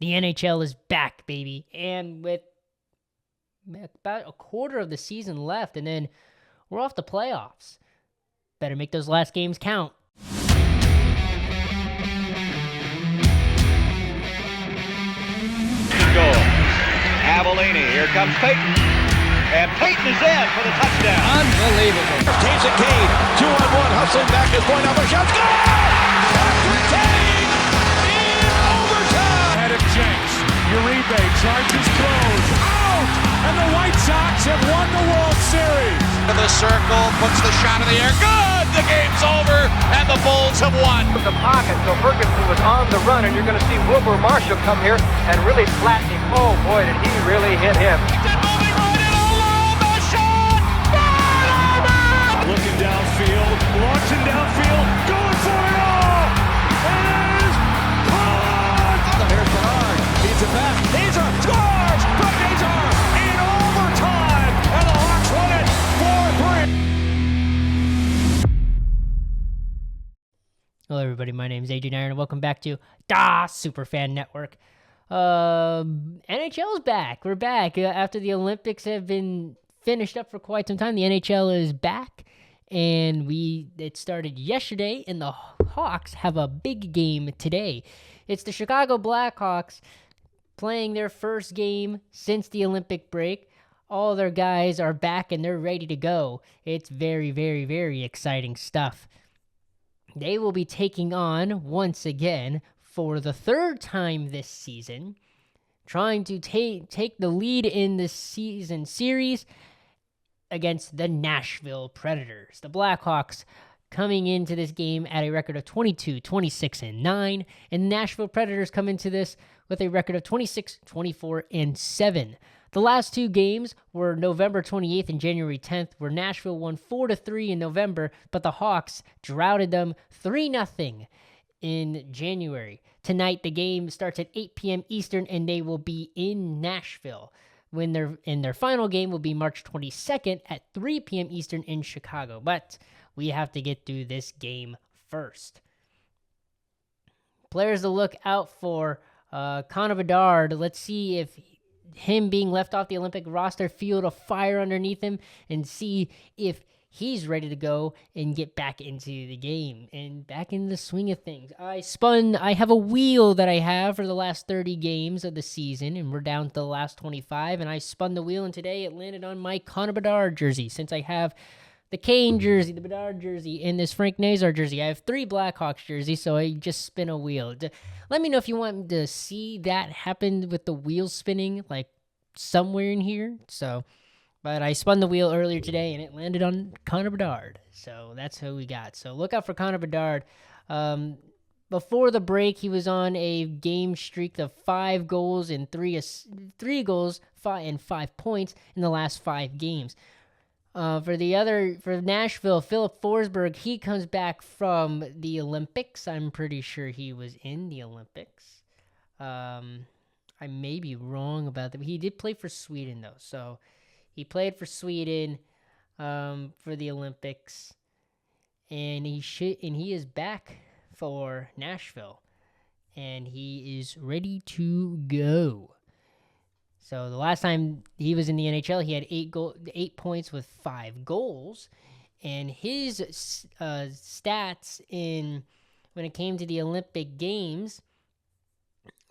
The NHL is back, baby. And with about a quarter of the season left, and then we're off to playoffs. Better make those last games count. Goal. Avellini. Here comes Peyton. And Peyton is in for the touchdown. Unbelievable. Takes it, Cade. 2-on-1. Hustling back is point up a shot. Score! Patrick Kane in overtime. Ahead of Jenks. Uribe charges, throws. Out! And the White Sox have won the World Series. To the circle. Puts the shot in the air. Good! The game's over. And the Bulls have won. From the pocket, so Ferguson was on the run, and you're going to see Wilbur Marshall come here and really flatten him. Oh, boy, did he really hit him. Looking downfield, launching downfield, going for it all. It is caught. Here's Bernard. Feeds it back. Hazar scores from Hazar in overtime. And the Hawks win it 4-3. Hello, everybody. My name is Adrian Iron, and welcome back to Da Superfan Network. NHL is back. We're back. After the Olympics have been finished up for quite some time, the NHL is back. And it started yesterday, and the Hawks have a big game today. It's the Chicago Blackhawks playing their first game since the Olympic break. All their guys are back, and they're ready to go. It's very, very, very exciting stuff. They will be taking on, once again, for the third time this season, trying to take the lead in this season series against the Nashville Predators. The Blackhawks coming into this game at a record of 22-26-9, and the Nashville Predators come into this with a record of 26-24-7. The last two games were November 28th and January 10th, where Nashville won 4-3 in November, but the Hawks droughted them 3-0 in January. Tonight, the game starts at 8 p.m. Eastern, and they will be in Nashville. When their final game will be March 22nd at 3 p.m. Eastern in Chicago. But we have to get through this game first. Players to look out for, Connor Bedard. Let's see if him being left off the Olympic roster fueled a fire underneath him, and see if he's ready to go and get back into the game and back in the swing of things. I have a wheel that I have for the last 30 games of the season, and we're down to the last 25, and I spun the wheel, and today it landed on my Connor Bedard jersey. Since I have the Kane jersey, the Bedard jersey, and this Frank Nazar jersey, I have 3 Blackhawks jerseys, so I just spin a wheel. Let me know if you want to see that happen with the wheel spinning, like somewhere in here. But I spun the wheel earlier today, and it landed on Connor Bedard. So that's who we got. So look out for Connor Bedard. Before the break, he was on a game streak of 5 goals and 3 goals and 5 points in the last 5 games. For Nashville, Philip Forsberg, he comes back from the Olympics. I'm pretty sure he was in the Olympics. I may be wrong about that. He did play for Sweden, though. So he played for Sweden for the Olympics, and he is back for Nashville, and he is ready to go. So the last time he was in the NHL, he had 8 points with 5 goals, and his stats when it came to the Olympic Games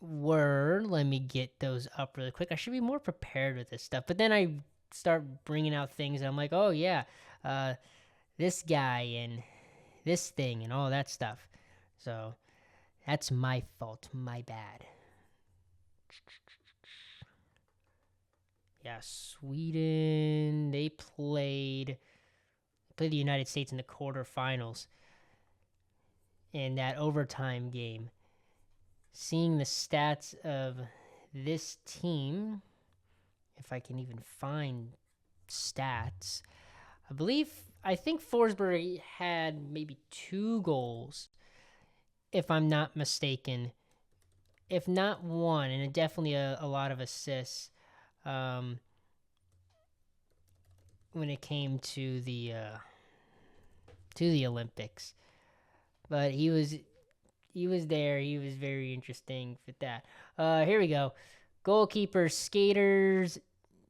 were, let me get those up really quick. I should be more prepared with this stuff, but then I start bringing out things, and I'm like, oh yeah, this guy and this thing and all that stuff. So that's my fault, my bad. Yeah, Sweden, they played the United States in the quarterfinals in that overtime game. Seeing the stats of this team, if I can even find stats, I think Forsberg had maybe 2 goals, if I'm not mistaken, if not 1, and definitely a lot of assists when it came to the Olympics. But he He was there. He was very interesting with that. Here we go. Goalkeepers, skaters.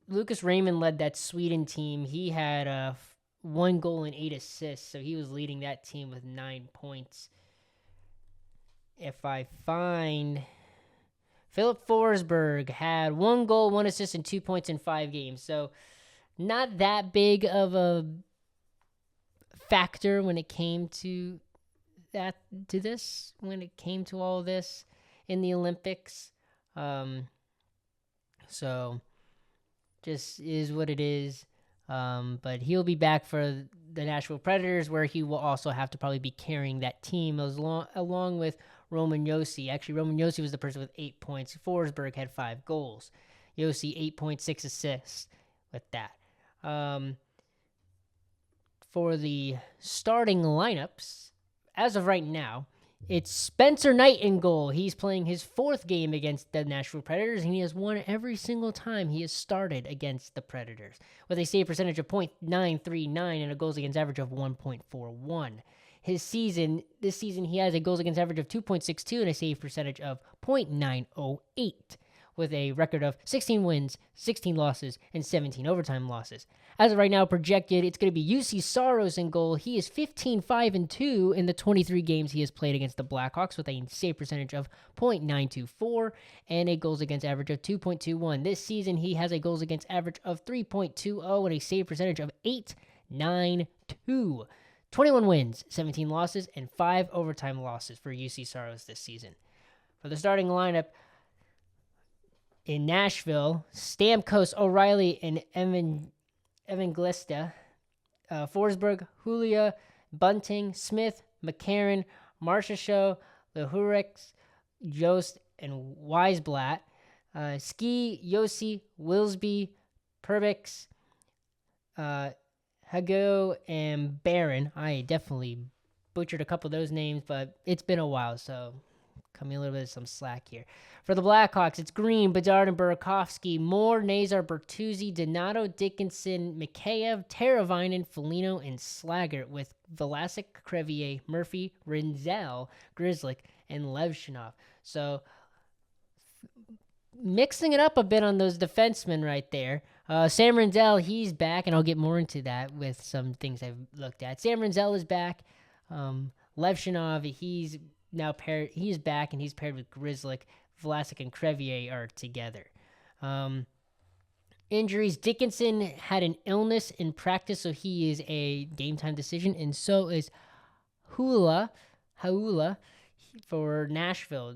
Lucas Raymond led that Sweden team. He had 1 goal and 8 assists, so he was leading that team with 9 points. If I find... Philip Forsberg had 1 goal, 1 assist, and 2 points in 5 games. So not that big of a factor when it came to this, when it came to all this in the Olympics. So just is what it is. But he'll be back for the Nashville Predators, where he will also have to probably be carrying that team along with Roman Josi. Actually, Roman Josi was the person with 8 points. Forsberg had 5 goals. Josi, 8.6 assists with that. For the starting lineups, as of right now, it's Spencer Knight in goal. He's playing his 4th game against the Nashville Predators, and he has won every single time he has started against the Predators, with a save percentage of .939 and a goals against average of 1.41. This season, he has a goals against average of 2.62 and a save percentage of .908, with a record of 16 wins, 16 losses, and 17 overtime losses. As of right now, projected, it's going to be UC Saros in goal. He is 15-5-2 in the 23 games he has played against the Blackhawks, with a save percentage of .924 and a goals against average of 2.21. This season, he has a goals against average of 3.20 and a save percentage of .892. 21 wins, 17 losses, and 5 overtime losses for UC Saros this season. For the starting lineup, in Nashville, Stamkos, O'Reilly, and Evangelista, Forsberg, Julia, Bunting, Smith, McCarron, Marchessault, Lehurix, Jost, and Weisblatt, Ski, Josi, Wilsby, Perbix, Hago, and Barron. I definitely butchered a couple of those names, but it's been a while, so cut me a little bit of some slack here. For the Blackhawks, it's Green, Bedard, and Burakovsky, Moore, Nazar, Bertuzzi, Donato, Dickinson, Mikheyev, Teravainen, Foligno, and Slaggert, with Vlasic, Crevier, Murphy, Rinzel, Grzelcyk, and Levshinov. So mixing it up a bit on those defensemen right there. Sam Rinzel, he's back, and I'll get more into that with some things I've looked at. Sam Rinzel is back. Levshinov, he's back, and he's paired with Grzelcyk. Vlasic and Crevier are together. Injuries. Dickinson had an illness in practice, so he is a game time decision, and so is Haula for Nashville.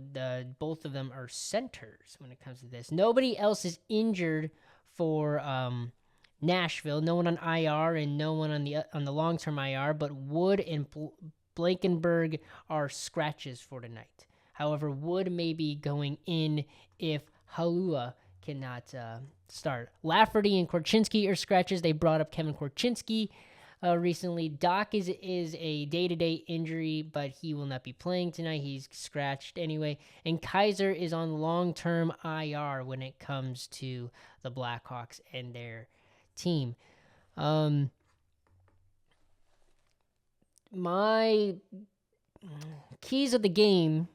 Both of them are centers when it comes to this. Nobody else is injured for Nashville. No one on IR and no one on the long-term IR, but Wood and Blankenberg are scratches for tonight. However, Wood may be going in if Haula cannot start. Lafferty and Korchinski are scratches. They brought up Kevin Korchinski recently. Doc is a day-to-day injury, but he will not be playing tonight. He's scratched anyway. And Kaiser is on long-term IR when it comes to the Blackhawks and their team. My keys of the game,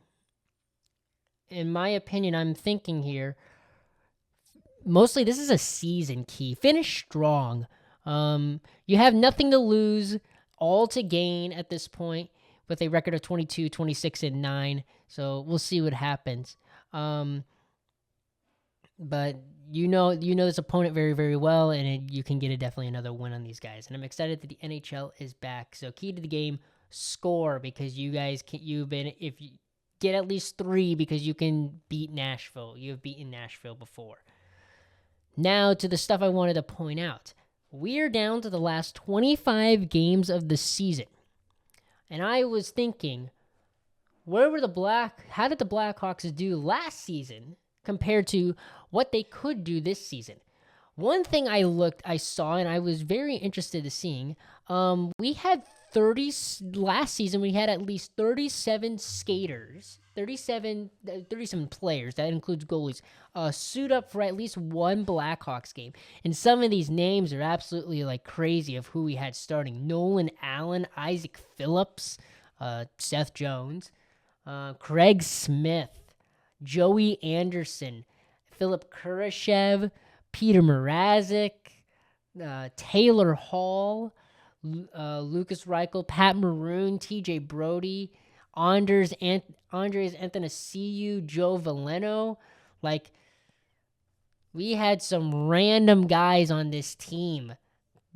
in my opinion, I'm thinking here, mostly this is a season key. Finish strong. You have nothing to lose, all to gain at this point, with a record of 22, 26, and 9. So we'll see what happens. But you know this opponent very, very well, and you can get definitely another win on these guys. And I'm excited that the NHL is back. So key to the game, score, because you guys if you get at least 3, because you can beat Nashville. You have beaten Nashville before. Now to the stuff I wanted to point out. We're down to the last 25 games of the season. And I was thinking, how did the Blackhawks do last season compared to what they could do this season? One thing I saw, and I was very interested in seeing, we had last season we had at least 37 skaters, 37 players, that includes goalies, suit up for at least one Blackhawks game. And some of these names are absolutely crazy of who we had starting. Nolan Allen, Isaac Phillips, Seth Jones, Craig Smith, Joey Anderson, Philip Kurashev, Peter Mrazek, Taylor Hall, Lucas Reichel, Pat Maroon, TJ Brody, Andres Anthonisiou, Joe Veleno. Like, we had some random guys on this team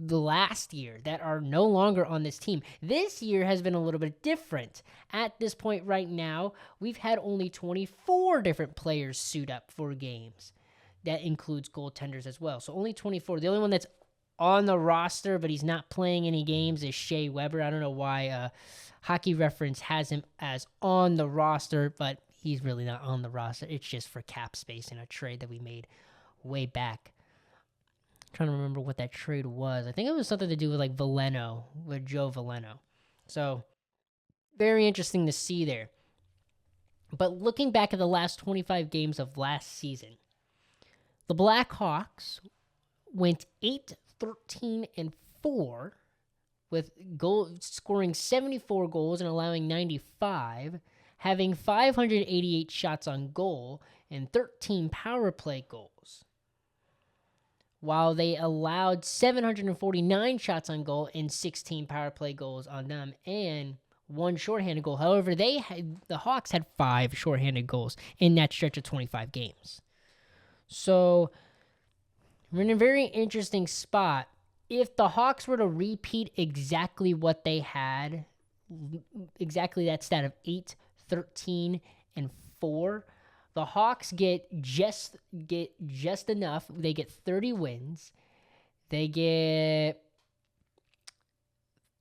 the last year that are no longer on this team. This year has been a little bit different. At this point right now, we've had only 24 different players suit up for games. That includes goaltenders as well. So only 24. The only one that's on the roster, but he's not playing any games, is Shea Weber. I don't know why Hockey Reference has him as on the roster, but he's really not on the roster. It's just for cap space in a trade that we made way back. I'm trying to remember what that trade was. I think it was something to do with like Veleno, with Joe Veleno. So very interesting to see there. But looking back at the last 25 games of last season, the Blackhawks went 8-13-4 with scoring 74 goals and allowing 95, having 588 shots on goal and 13 power play goals, while they allowed 749 shots on goal and 16 power play goals on them and one shorthanded goal. However, the Hawks had 5 shorthanded goals in that stretch of 25 games. So we're in a very interesting spot. If the Hawks were to repeat exactly what they had, exactly that stat of 8-13-4, the Hawks get just enough. They get 30 wins. They get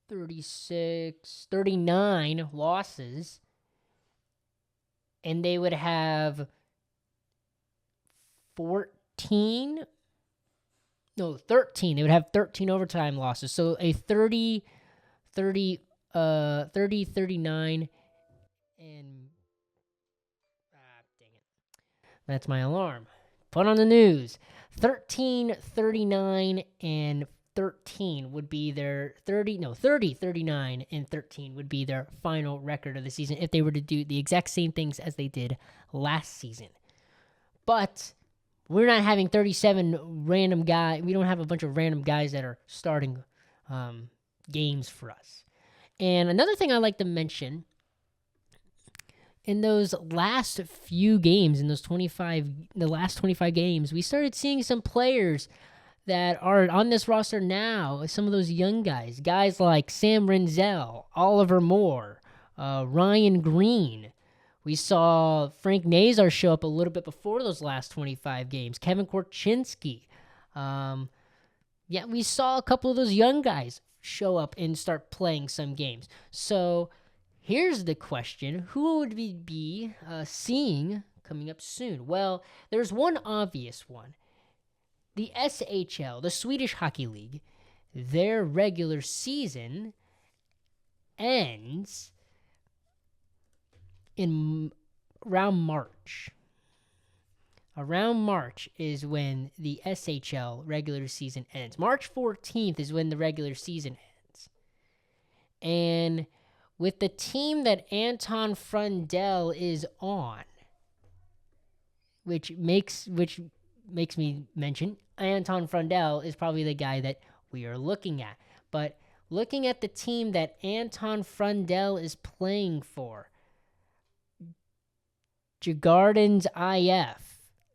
39 losses. And they would have 13. They would have 13 overtime losses. So a 39, and dang it. That's my alarm. Put on the news. 13, 39, and 13 would be their 30, 39, and 13 would be their final record of the season if they were to do the exact same things as they did last season. But we're not having 37 random guys. We don't have a bunch of random guys that are starting games for us. And another thing I like to mention, in those last few games, in the last 25 games, we started seeing some players that are on this roster now. Some of those young guys like Sam Renzel, Oliver Moore, Ryan Green. We saw Frank Nazar show up a little bit before those last 25 games. Kevin Korchinski. We saw a couple of those young guys show up and start playing some games. So here's the question. Who would we be seeing coming up soon? Well, there's one obvious one. The SHL, the Swedish Hockey League, their regular season ends in around March. Around March is when the SHL regular season ends. March 14th is when the regular season ends. And with the team that Anton Frundell is on, which makes me mention Anton Frundell is probably the guy that we are looking at. But looking at the team that Anton Frundell is playing for, Djurgårdens IF.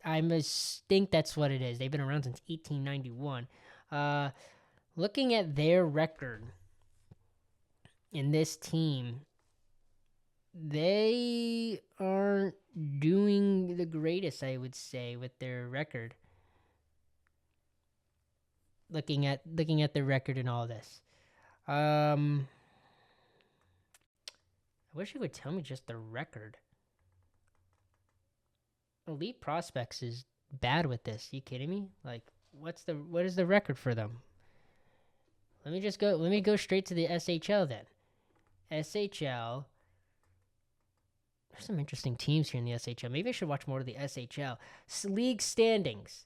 I think that's what it is. They've been around since 1891. Looking at their record in this team, they aren't doing the greatest, I would say, with their record. Looking at the record and all this. I wish you would tell me just the record. Elite Prospects is bad with this. You kidding me? Like, what is the record for them? Let me go straight to the SHL then. SHL. There's some interesting teams here in the SHL. Maybe I should watch more of the SHL. League standings.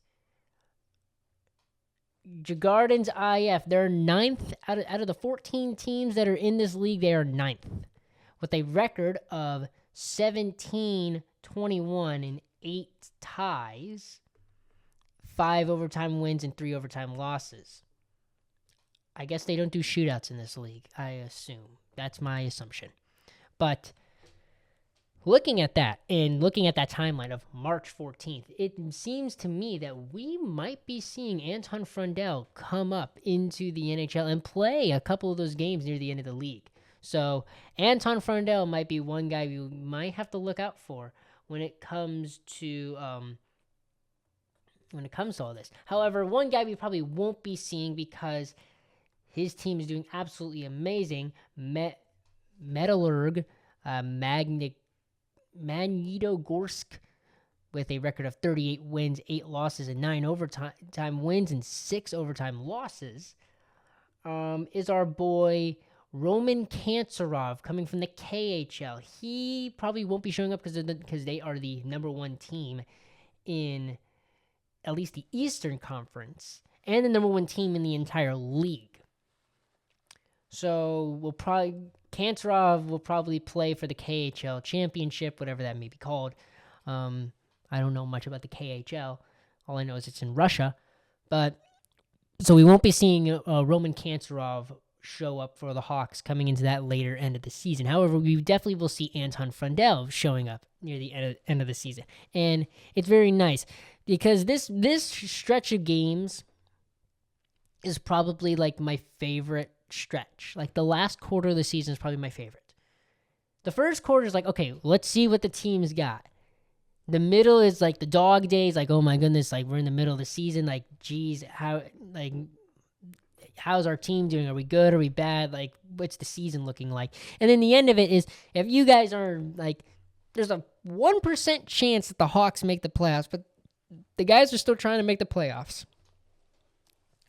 Djurgårdens IF, they're 9th out of the 14 teams that are in this league. They are 9th with a record of 17-21 in 8 ties, 5 overtime wins, and 3 overtime losses. I guess they don't do shootouts in this league, I assume. That's my assumption. But looking at that and looking at that timeline of March 14th, it seems to me that we might be seeing Anton Frundell come up into the NHL and play a couple of those games near the end of the league. So Anton Frundell might be one guy we might have to look out for when it comes to all this. However, one guy we probably won't be seeing because his team is doing absolutely amazing. Metallurg, Magnitogorsk, with a record of 38 wins, 8 losses, and 9 overtime wins and 6 overtime losses, is our boy Roman Kantsarov coming from the KHL. He probably won't be showing up because they are the number 1 team in at least the Eastern Conference and the number 1 team in the entire league. So Kantsarov will probably play for the KHL championship, whatever that may be called. I don't know much about the KHL. All I know is it's in Russia. But so we won't be seeing Roman Kantsarov show up for the Hawks coming into that later end of the season. However, we definitely will see Anton Frundell showing up near the end of the season. And it's very nice because this stretch of games is probably like my favorite stretch. Like the last quarter of the season is probably my favorite. The first quarter is like, okay, let's see what the team's got. The middle is like the dog days, like, oh my goodness, like we're in the middle of the season, like, geez, how's our team doing? Are we good? Are we bad? Like, what's the season looking like? And then the end of it is, if you guys are like, there's a 1% chance that the Hawks make the playoffs, but the guys are still trying to make the playoffs.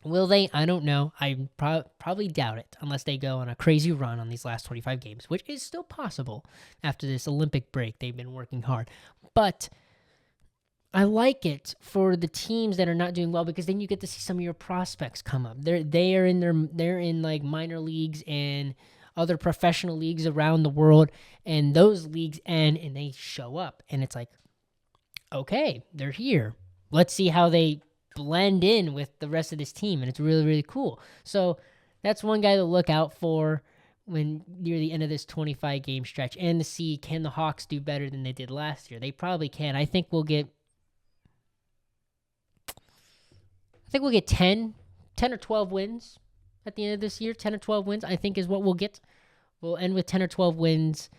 Will they? I don't know. I probably doubt it unless they go on a crazy run on these last 25 games, which is still possible after this Olympic break. They've been working hard. But I like it for the teams that are not doing well because then you get to see some of your prospects come up. They're in like minor leagues and other professional leagues around the world, and those leagues end and they show up and it's like, okay, they're here. Let's see how they blend in with the rest of this team, and it's really, really cool. So that's one guy to look out for when near the end of this 25 game stretch, and to see, can the Hawks do better than they did last year? They probably can. I think we'll get 10 or 12 wins at the end of this year. 10 or 12 wins, I think, is what we'll get. We'll end with 10 or 12 wins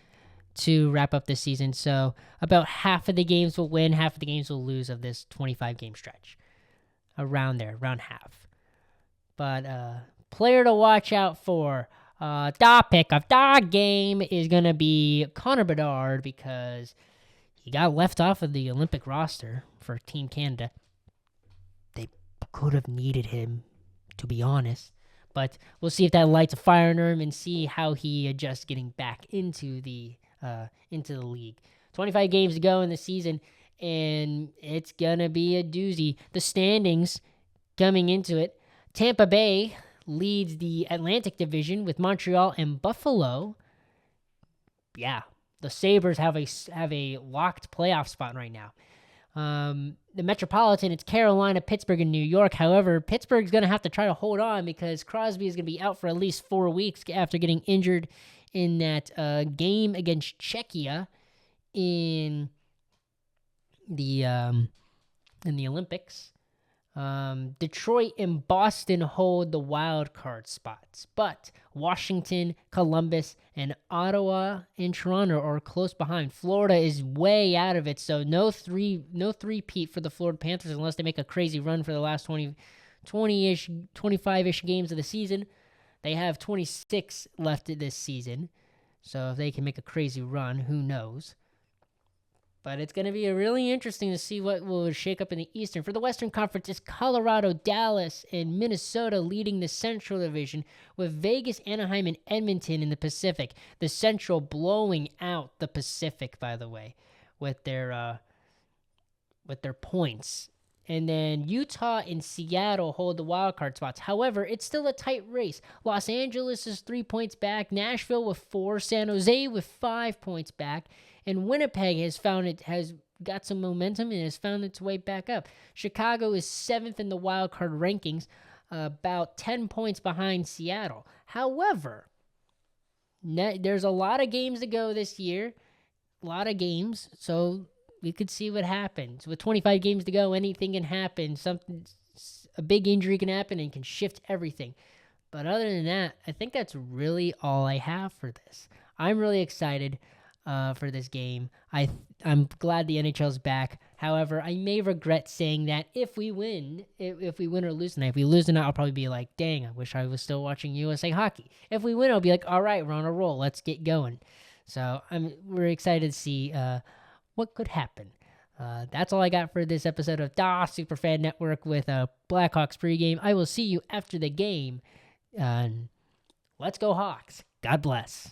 to wrap up this season. So about half of the games we'll win, half of the games we'll lose of this 25 game stretch. Around there, around half. But player to watch out for, the pick of the game is going to be Connor Bedard because he got left off of the Olympic roster for Team Canada. They could have needed him, to be honest. But we'll see if that lights a fire under him and see how he adjusts getting back into the league. 25 games to go in the season, and it's going to be a doozy. The standings coming into it, Tampa Bay leads the Atlantic Division with Montreal and Buffalo. Yeah, the Sabres have a locked playoff spot right now. The Metropolitan, it's Carolina, Pittsburgh, and New York. However, Pittsburgh's going to have to try to hold on because Crosby is going to be out for at least 4 weeks after getting injured in that game against Czechia in the Olympics. Detroit and Boston hold the wild card spots, but Washington, Columbus, and Ottawa and Toronto are close behind. Florida is way out of it, so no three-peat for the Florida Panthers unless they make a crazy run for the last 20-ish, 25-ish games of the season. They have 26 left this season, so if they can make a crazy run, who knows? But it's going to be really interesting to see what will shake up in the Eastern. For the Western Conference, it's Colorado, Dallas, and Minnesota leading the Central Division, with Vegas, Anaheim, and Edmonton in the Pacific. The Central blowing out the Pacific, by the way, with their points. And then Utah and Seattle hold the wild card spots. However, it's still a tight race. Los Angeles is 3 points back, Nashville with 4, San Jose with 5 points back, And Winnipeg has got some momentum and has found its way back up. Chicago is 7th in the wild card rankings, about 10 points behind Seattle. However, there's a lot of games to go this year, a lot of games, so we could see what happens. With 25 games to go, anything can happen. A big injury can happen and can shift everything. But other than that, I think that's really all I have for this. I'm really excited for this game. I'm glad the NHL's back. However, I may regret saying that if we win or lose tonight. If we lose tonight, I'll probably be like, dang, I wish I was still watching USA Hockey. If we win, I'll be like, all right, we're on a roll. Let's get going. So we're excited to see what could happen. That's all I got for this episode of Da Superfan Network with Blackhawks pregame. I will see you after the game. Let's go Hawks. God bless.